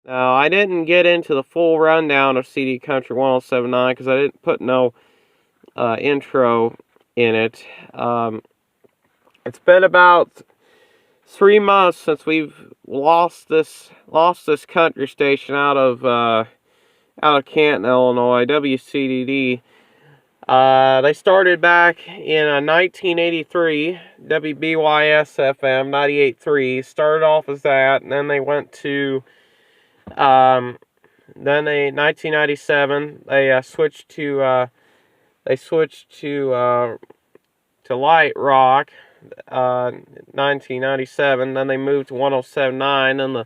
Now, I didn't get into the full rundown of CD Country 1079 because I didn't put no intro in it. It's been about 3 months since we've lost this country station out of Canton, Illinois, WCDD. They started back in 1983, WBYS FM 98.3. Started off as that, and then they went to, then they 1997 they switched to light rock. 1997. Then they moved to 1079, and the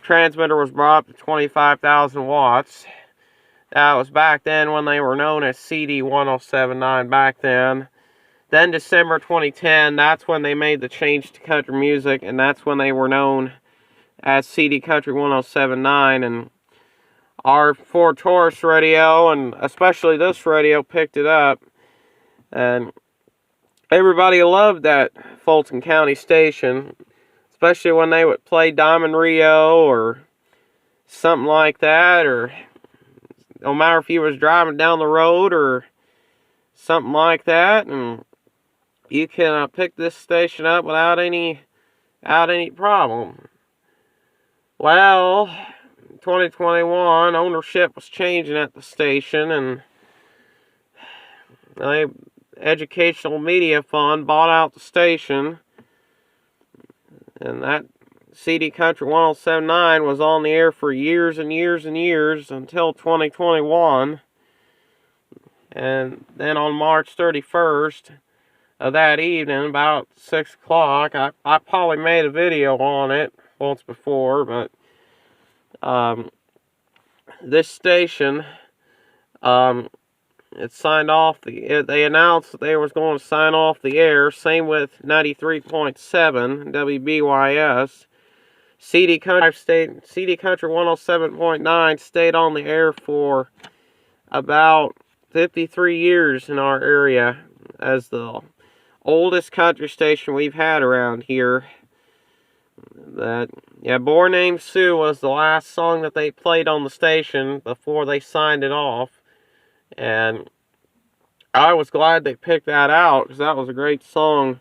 transmitter was brought up to 25,000 watts. That was back then when they were known as CD 1079 back then. Then December 2010, that's when they made the change to country music, and that's when they were known as CD Country 1079. And our Ford Taurus radio, and especially this radio, picked it up. And everybody loved that Fulton County station, especially when they would play Diamond Rio or something like that, or no matter if you was driving down the road or something like that, and you can pick this station up without any problem. Well, 2021, ownership was changing at the station, and the Educational Media Fund bought out the station, and that CD Country 1079 was on the air for years and years and years until 2021. And then on March 31st of that evening, about 6 o'clock, I probably made a video on it once before, but this station, it signed off they announced that they was going to sign off the air. Same with 93.7 WBYS. CD Country 107.9 stayed on the air for about 53 years in our area as the oldest country station we've had around here. Boy Named Sue was the last song that they played on the station before they signed it off. And I was glad they picked that out, because that was a great song.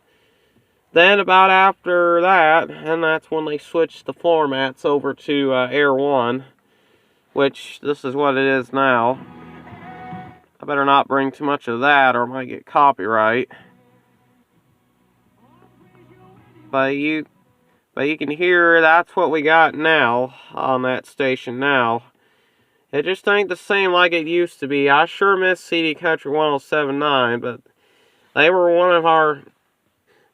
Then about after that, and that's when they switched the floor mats over to Air 1, which this is what it is now. I better not bring too much of that or I might get copyright. But you can hear that's what we got now on that station now. It just ain't the same like it used to be. I sure miss CD Country 1079, but they were one of our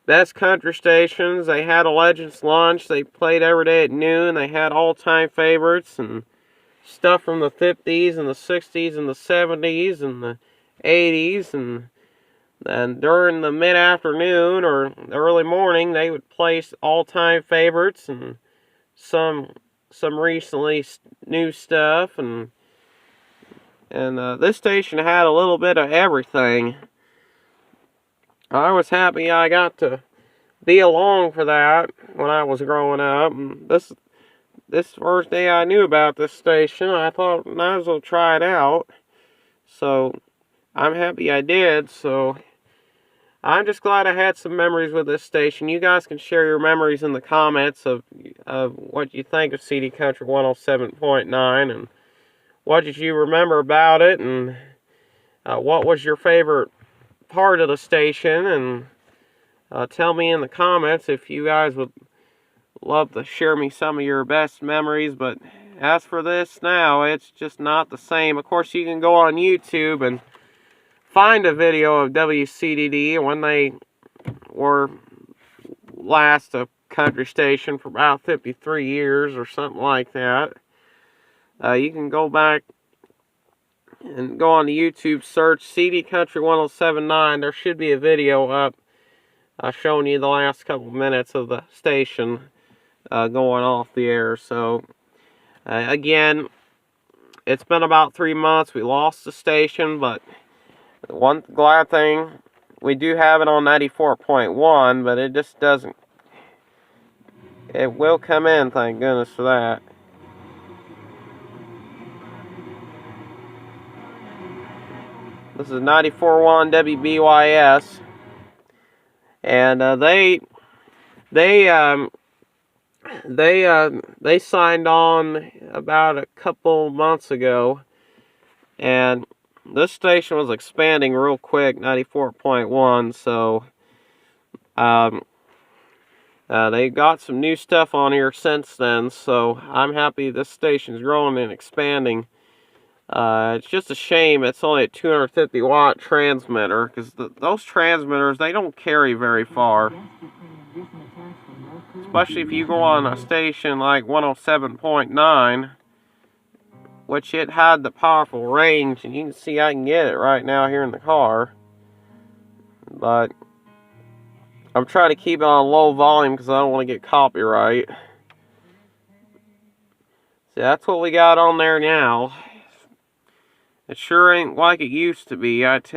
best country stations. They had a Legends Lunch. They played every day at noon. They had all-time favorites and stuff from the 50s and the 60s and the 70s and the 80s. And during the mid-afternoon or the early morning, they would play all-time favorites and some recently new stuff, and this station had a little bit of everything. I was happy I got to be along for that when I was growing up. And this first day I knew about this station, I thought I might as well try it out. So I'm happy I did. So I'm just glad I had some memories with this station. You guys can share your memories in the comments of what you think of CD Country 107.9 and what did you remember about it, and what was your favorite part of the station. And tell me in the comments if you guys would love to share me some of your best memories. But as for this now, it's just not the same. Of course, you can go on YouTube and find a video of WCDD when they were last a country station for about 53 years or something like that. You can go back and go on the YouTube, search CD Country 1079. There should be a video up showing you the last couple minutes of the station going off the air. So, again, it's been about 3 months. We lost the station, but one glad thing, we do have it on 94.1, but it just doesn't. It will come in, thank goodness for that. This is 94.1 WBYS, and they signed on about a couple months ago, and this station was expanding real quick, 94.1. So they got some new stuff on here since then. So I'm happy this station's growing and expanding. It's just a shame it's only a 250 watt transmitter, because those transmitters, they don't carry very far. Especially if you go on a station like 107.9, which it had the powerful range, and you can see I can get it right now here in the car. But I'm trying to keep it on low volume because I don't want to get copyright. So that's what we got on there now. It sure ain't like it used to be, I tell you.